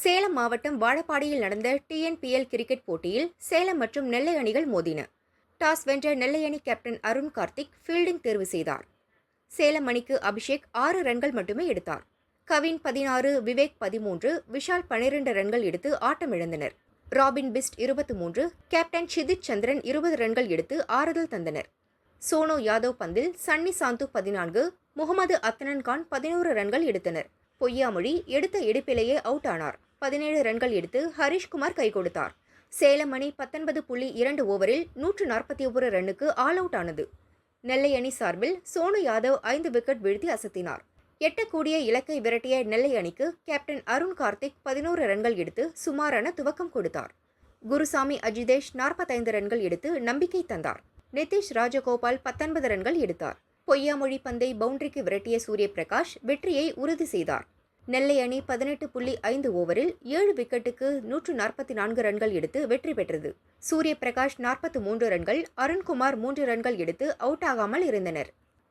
சேலம் மாவட்டம் வாழப்பாடியில் நடந்த TNPL cricket போட்டியில் சேலம் மற்றும் நெல்லை அணிகள் மோதின. டாஸ் வென்ற நெல்லை அணி கேப்டன் அருண் கார்த்திக் ஃபீல்டிங் தேர்வு செய்தார். சேலம் அணிக்கு அபிஷேக் 6 ரன்கள் மட்டுமே எடுத்தார். கவின் 16, விவேக் 13, விஷால் 12 ரன்கள் எடுத்து ஆட்டமிழந்தனர். ராபின் பிஸ்ட் 23, கேப்டன் ஷிதித் சந்திரன் 20 ரன்கள் எடுத்து ஆறுதல் தந்தனர். சோனு யாதவ் பந்தில் சன்னி சாந்து 14, முகமது அத்னன் கான் 11 ரன்கள் எடுத்தனர். பொய்யாமொழி எடுத்த எடுப்பிலேயே அவுட் ஆனார். 17 ரன்கள் எடுத்து ஹரிஷ்குமார் கை கொடுத்தார். சேலம் அணி 19.2 ஓவரில் 141 ரன்னுக்கு ஆல் அவுட் ஆனது. நெல்லை அணி சார்பில் சோனு யாதவ் 5 விக்கெட் வீழ்த்தி அசத்தினார். எட்டக்கூடிய இலக்கை விரட்டிய நெல்லை அணிக்கு கேப்டன் அருண் கார்த்திக் 11 ரன்கள் எடுத்து சுமாரான துவக்கம் கொடுத்தார். குருசாமி அஜிதேஷ் 45 ரன்கள் எடுத்து நம்பிக்கை தந்தார். நிதிஷ் ராஜகோபால் 19 ரன்கள் எடுத்தார். பொய்யாமொழி பந்தை பவுண்டரிக்கு விரட்டிய சூரியபிரகாஷ் வெற்றியை உறுதி செய்தார். நெல்லை அணி 18.5 ஓவரில் 7 விக்கெட்டுக்கு 144 ரன்கள் எடுத்து வெற்றி பெற்றது. சூரியபிரகாஷ் 43 ரன்கள், அருண்குமார் 3 ரன்கள் எடுத்து அவுட் ஆகாமல் இருந்தனர்.